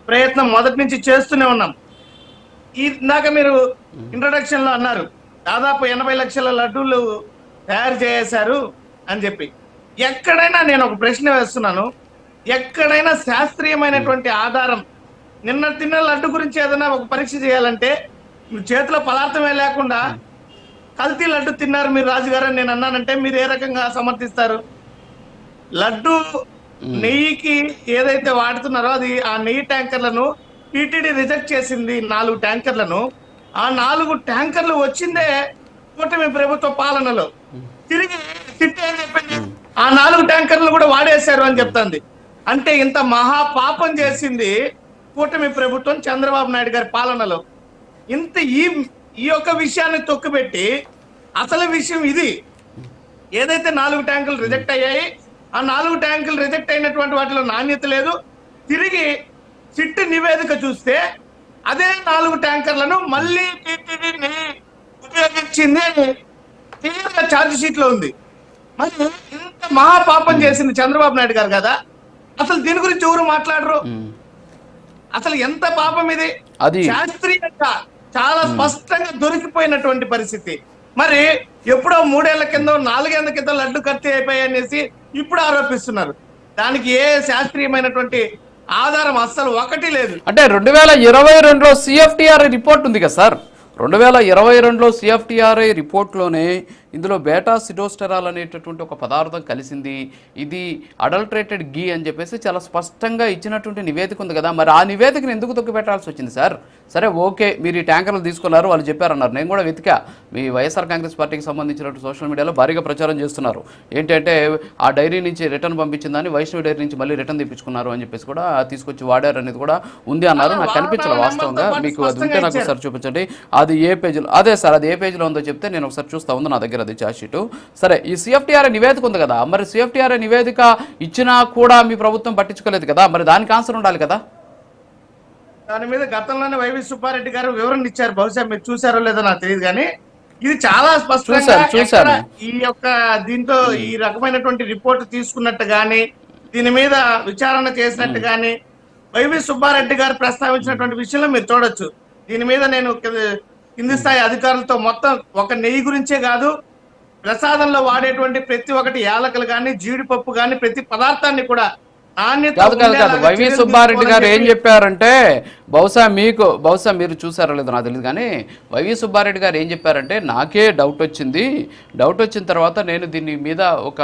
ప్రయత్నం మొదటి నుంచి చేస్తూనే ఉన్నాం. ఇందాక మీరు ఇంట్రొడక్షన్ లో అన్నారు దాదాపు 80 లక్షల లడ్డూలు తయారు చేశారు అని చెప్పి. ఎక్కడైనా నేను ఒక ప్రశ్న వేస్తున్నాను, ఎక్కడైనా శాస్త్రీయమైనటువంటి ఆధారం, నిన్న తిన్న లడ్డు గురించి ఏదైనా ఒక పరీక్ష చేయాలంటే చేతిలో పదార్థమే లేకుండా కల్తీ లడ్డు తిన్నారు మీరు రాజుగారు అని నేను అన్నానంటే మీరు ఏ రకంగా సమర్థిస్తారు? లడ్డు నెయ్యికి ఏదైతే వాడుతున్నారో అది ఆ నెయ్యి ట్యాంకర్లను టీటీడీ రిజెక్ట్ చేసింది 4 ట్యాంకర్లను. ఆ 4 ట్యాంకర్లు వచ్చిందే కూటమి ప్రభుత్వ పాలనలో. తిరిగి సిట్ ఏం చెప్పింది, ఆ 4 ట్యాంకర్లు కూడా వాడేశారు అని చెప్తుంది. అంటే ఇంత మహా పాపం చేసింది కూటమి ప్రభుత్వం చంద్రబాబు నాయుడు గారి పాలనలో. ఇంత ఈ యొక్క విషయాన్ని తొక్కుపెట్టి అసలు విషయం ఇది, ఏదైతే 4 ట్యాంకులు రిజెక్ట్ అయ్యాయి, ఆ 4 ట్యాంకులు రిజెక్ట్ అయినటువంటి వాటిలో నాణ్యత లేదు. తిరిగి సిట్ నివేదిక చూస్తే అదే 4 ట్యాంకర్లను మళ్ళీ టీటీడీని ఉపయోగించింది క్లియర్గా ఛార్జ్ షీట్ లో ఉంది. మరి ఇంత మహాపాపం చేసింది చంద్రబాబు నాయుడు గారు కదా, అసలు దీని గురించి ఎవరు మాట్లాడరు? అసలు ఎంత పాపం ఇది, అది శాస్త్రీయంగా చాలా స్పష్టంగా దొరికిపోయినటువంటి పరిస్థితి. మరి ఎప్పుడో 3 ఏళ్ల కింద 4 ఏళ్ల కింద లడ్డు కత్తి అయిపోయి అనేసి ఇప్పుడు ఆరోపిస్తున్నారు. దానికి ఏ శాస్త్రీయమైనటువంటి ఆధారం అస్సలు ఒకటి లేదు. అంటే 2022లో సిఎఫ్టిఆర్ రిపోర్ట్ ఉంది కదా సార్, 2022లో సిఎఫ్టిఆర్ రిపోర్ట్లోనే ఇందులో బేటా సిడోస్టెరాల్ అనేటటువంటి ఒక పదార్థం కలిసింది, ఇది అడల్ట్రేటెడ్ గీ అని చెప్పేసి చాలా స్పష్టంగా ఇచ్చినటువంటి నివేదిక ఉంది కదా. మరి ఆ నివేదికను ఎందుకు తొక్కి పెట్టాల్సి వచ్చింది సార్? సరే ఓకే, మీరు ఈ ట్యాంకర్లు తీసుకున్నారు, వాళ్ళు చెప్పారన్నారు, నేను కూడా వెతికా. మీ వైఎస్ఆర్ కాంగ్రెస్ పార్టీకి సంబంధించినటువంటి సోషల్ మీడియాలో భారీగా ప్రచారం చేస్తున్నారు. ఏంటంటే ఆ డైరీ నుంచి రిటర్న్ పంపించిందని వైష్ణవి డైరీ నుంచి మళ్ళీ రిటర్న్ తెప్పించుకున్నారు అని చెప్పేసి కూడా తీసుకొచ్చి వాడారు అనేది కూడా ఉంది అన్నారు. నాకు కనిపించలేదు వాస్తవంగా, మీకు అది ఉంటే నాకు ఒకసారి చూపించండి. అది ఏ పేజీలో, అదే సార్ అది ఏ పేజీలో ఉందో చెప్తే నేను ఒకసారి చూస్తా, ఉంది నా దగ్గర అది ఛార్జ్ షీట్. సరే, ఈ సిఎఫ్టిఆర్ నివేదిక ఉంది కదా, మరి సిఎఫ్టిఆర్ నివేదిక ఇచ్చినా కూడా మీ ప్రభుత్వం పట్టించుకోలేదు కదా, మరి దానికి ఆన్సర్ ఉండాలి కదా. దాని మీద గతంలోనే వైవి సుబ్బారెడ్డి గారు వివరణ ఇచ్చారు, బహుశా మీరు చూసారో లేదో నాకు తెలియదు కానీ ఇది చాలా స్పష్టంగా ఈ యొక్క దీంతో ఈ రకమైనటువంటి రిపోర్ట్ తీసుకున్నట్టు గాని దీని మీద విచారణ చేసినట్టు గాని వైవి సుబ్బారెడ్డి గారు ప్రస్తావించినటువంటి విషయంలో మీరు చూడొచ్చు. దీని మీద నేను కింది స్థాయి అధికారులతో మొత్తం ఒక నెయ్యి గురించే కాదు, ప్రసాదంలో వాడేటువంటి ప్రతి ఒక్కటి యాలకులు కానీ జీడిపప్పు కానీ ప్రతి పదార్థాన్ని కూడా కాదు వైవి సుబ్బారెడ్డి గారు ఏం చెప్పారంటే, బహుశా మీరు చూసారో లేదో నాకు తెలియదు కానీ వైవి సుబ్బారెడ్డి గారు ఏం చెప్పారంటే, నాకే డౌట్ వచ్చింది, డౌట్ వచ్చిన తర్వాత నేను దీని మీద ఒక